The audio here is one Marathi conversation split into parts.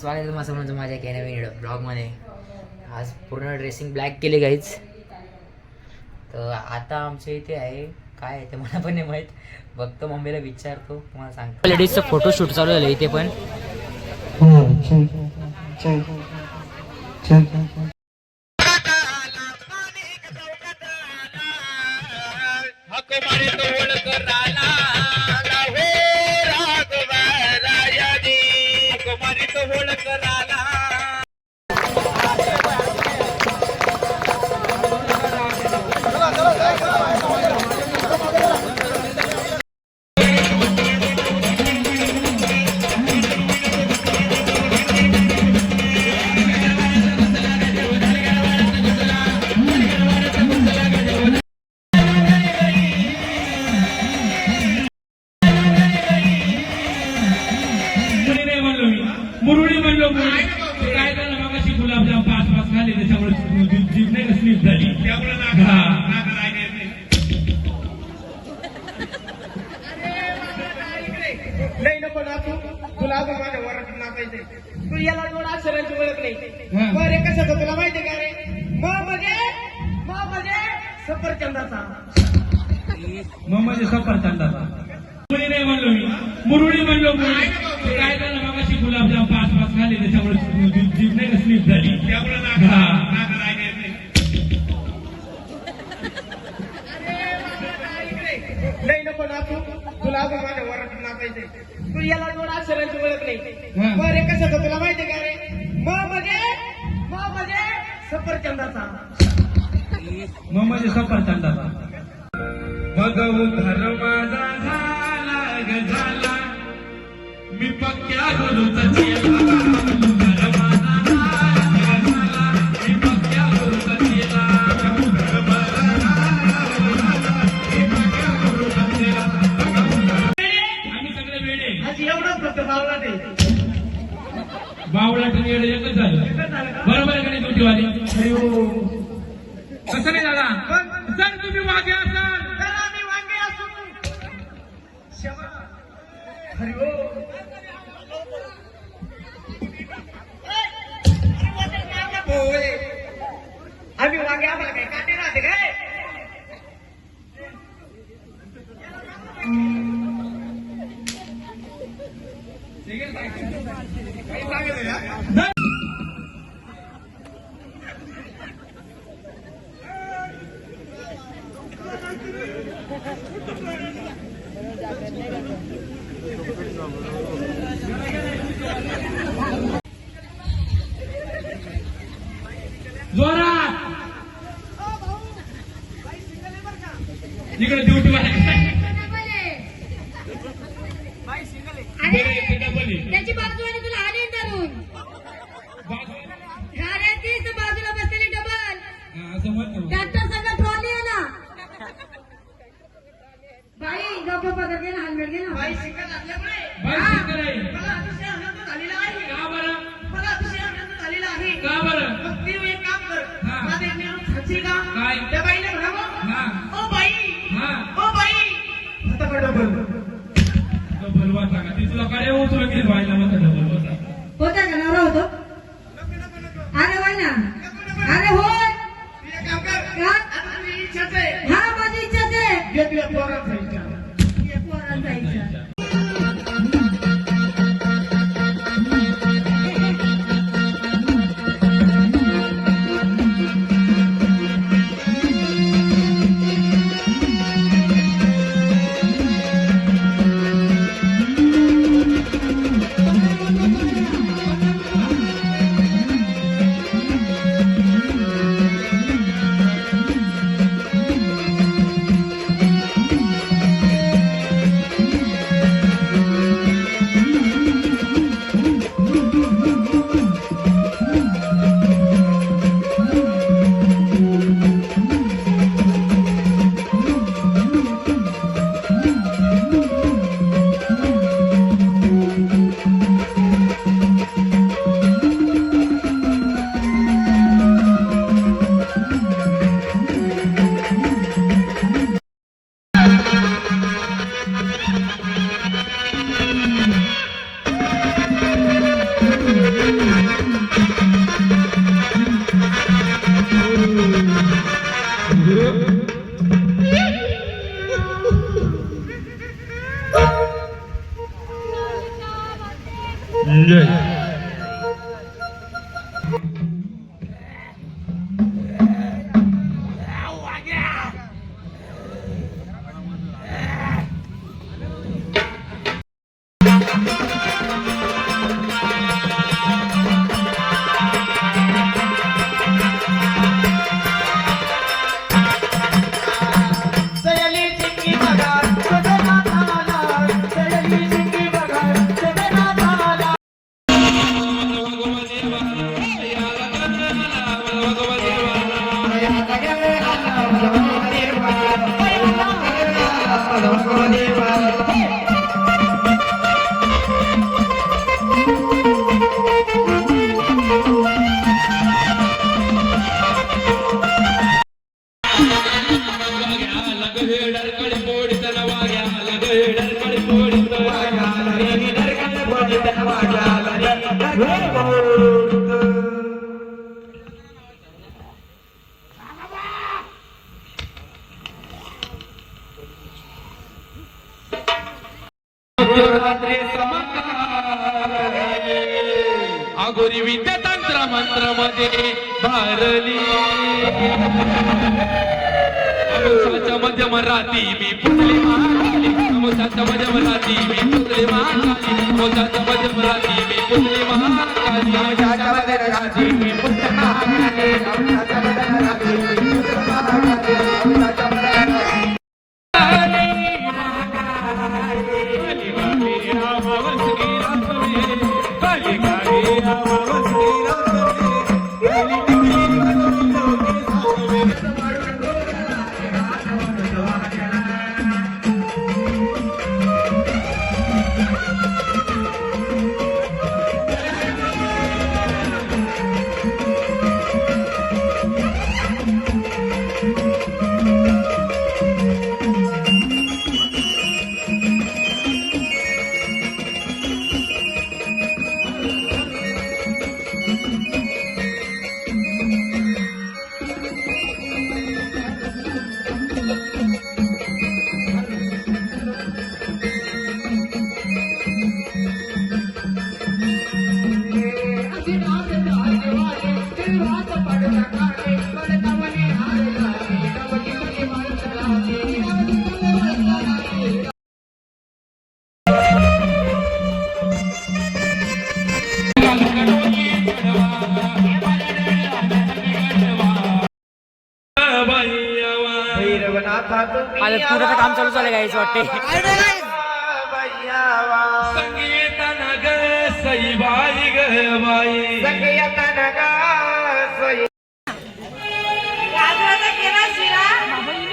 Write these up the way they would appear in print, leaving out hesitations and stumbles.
स्वागत आहे तुम्हाला सर्वांचं माझ्या एका नवीन ब्लॉगमध्ये. आज पूर्ण ड्रेसिंग ब्लॅक केले गाईच. तर आता आमच्या इथे आहे काय आहे ते मला पण नाही माहीत. बघतो मम्मीला विचारतो तुम्हाला सांगतो. लेडीजचं फोटोशूट चालू झालं इथे पण. मुरुडी म्हणलो काय झालं मगाशी गुलाबजाम 5 खाल्ले त्याच्यामुळे जीभ नाही स्लिप झाली त्यामुळे नाही नको ना तुला माझ्या वरात नाकायचंय. तू याला 2 अक्षरांची ओळख नाही. बरे कसं तर तुला माहितीये का रे? म्हणजे सफरचंदाचा म्हणजे सफरचंदाचा. मुरुडी नाही म्हणलो मी मुरुडी म्हणलो काय झालं मगाशी गुलाबजाम 5 खाल्ले त्याच्यामुळे जीभ नाही स्लिप झाली त्यामुळे नाही नको ना तुला माझ्या वरात नाकायचंय. तू याला 2 अक्षरांची ओळख नाही. बरे कसं तर तुला माहितीये का रे? म्हणजे सफरचंदाचा म्हणजे सफरचंदाचा. भगवू घर माझा झाला ग झाला मी पक्क्या गुरुचा चेला. घर माझा झाला ग झाला मी पक्क्या गुरुचा चेला. घर माझा झाला मी पक्क्या गुरुचा चेला. आम्ही सगळे वेडे. आज एवढंच फक्त बावला ते बावळा आणि येडे एकच झालं. बरोबर आहे का नाही ड्युटीवाली? कसं नाही दादा? जर तुम्ही वागे असाल आम्ही वागे आम्हाला काय काटे राहते काय? जोरात इकडे ड्युटी त्याची बाजू आणि तुला आले धरून गाड्याचीच बाजूला बसलेली डबल डॉक्टर सगळं ट्रॉली आहे ना. बाई गप्प पदर घे ना हलमेट घे ना. बाई शिकत असल्यामुळे मला अतिशय आनंद झालेला आहे. का बरं? मला अतिशय आनंद झालेला आहे. का बरं? मग तू एक काम कर. माझे निरोप सांगशील का? काय? त्या बाईने म्हणावं ओ बाई आता का डबल डबल वाचा का ती तुला काय उचलून घेत व्हायला मग डबल वाचा होता का नवरा होतो? अरे होय ना. अरे होय एक काम कर. आता तुझी इच्छाच आहे. हा माझी इच्छाच आहे. घे तुझ्या पोरात जायच्या. पोरांना जायचं. अगोरी विद्या तंत्र मंत्र मध्ये भारली अमुसाच्या मध्यम राती मी पुतली महाकाली अमुसाच्या मध्यम राती मी पुतली महाकाली अमुसाच्या मध्यम राती मी पुतली महाकाली अमुसाच्या मध्यम राती मी पुतली महाकाली अमुसाच्या मध्यम राती मी पुतली महाकाली अमुसाच्या मध्यम माझं पुढचं काम चालू झालं गायचं वाटते. संगीताना ग सईबाई ग बाई गाजराचा केला शिरा,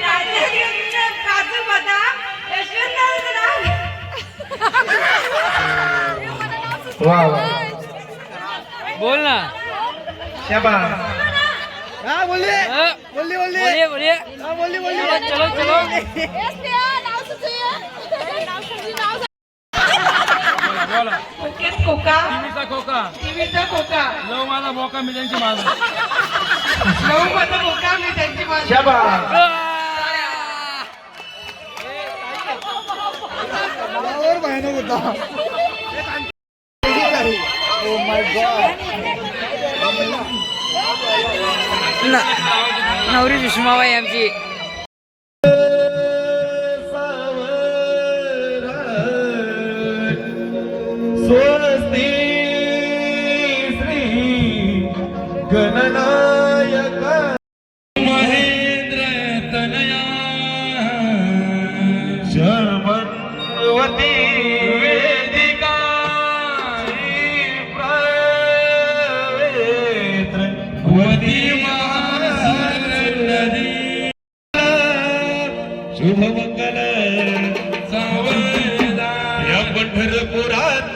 राजगिरीचे काजू बदाम, बोल ना. बोलिए. चलो. टीव्हीचा खोका लव माझा मोका मी त्यांची माझा नऊ माझा खोका मी त्यांची माझी नवरी सुषमाबाई आमची. स्वस्ति श्री गणनायक महेंद्र तनया शर्मन्वती वेदिका प्रवेत्र वती महासरदी शुभमंगल सावधा या पंढरपुरात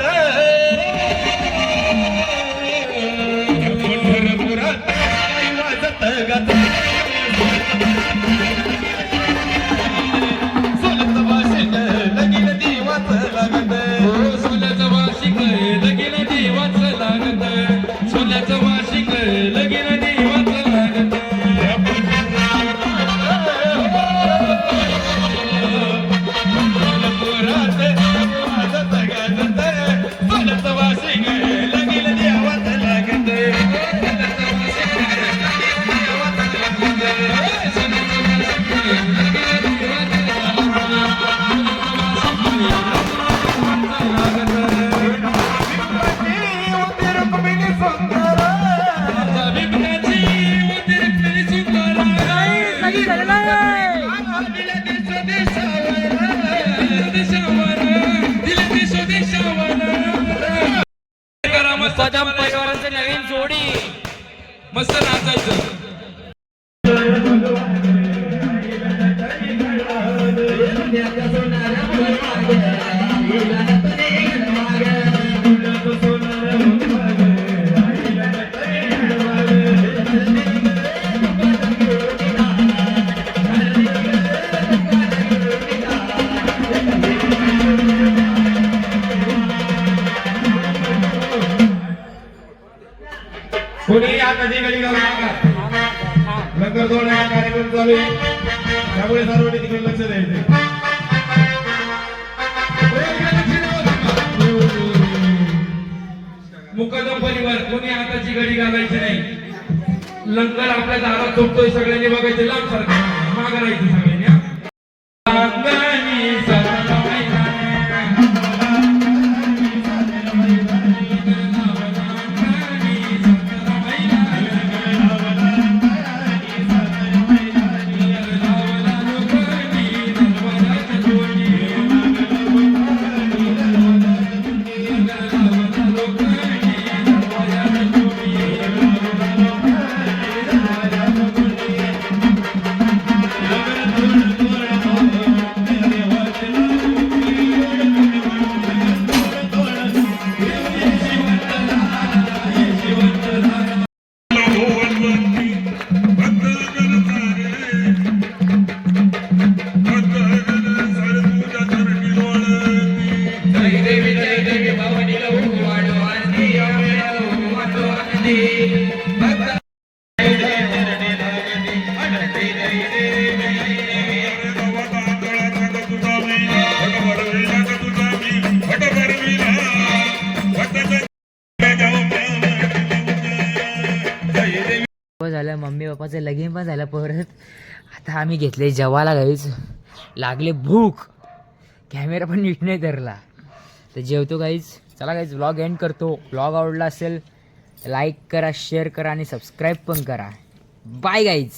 बदाम परिवारांची नवीन जोडी मस्त नाचायचं. कोणी आताची गडी घालू नका. लंगर जोडण्याचा कार्यक्रम चालू आहे, त्यामुळे सर्वांनी तिकडे लक्ष द्यायचं. मुकदम परिवार कोणी हाताची गडी घालायची नाही. लंगर आपल्या दारात झोपतोय, सगळ्यांनी बघायचे, लांब सारखं माग राहायचं सगळ्यांनी. हा? अंगणी सजला मैदाने, झालं, मम्मी पप्पाचं लगीन पण झालं परत. आता आम्ही घेतले जेवायला गाईच, लागले भूक, कॅमेरा पण नीट नाही धरला, तर जेवतो गाईच. चला गाईज व्लॉग एंड करतो. व्लॉग आवडला असेल लाईक करा, शेअर करा आणि सबस्क्राईब पण करा. Bye guys.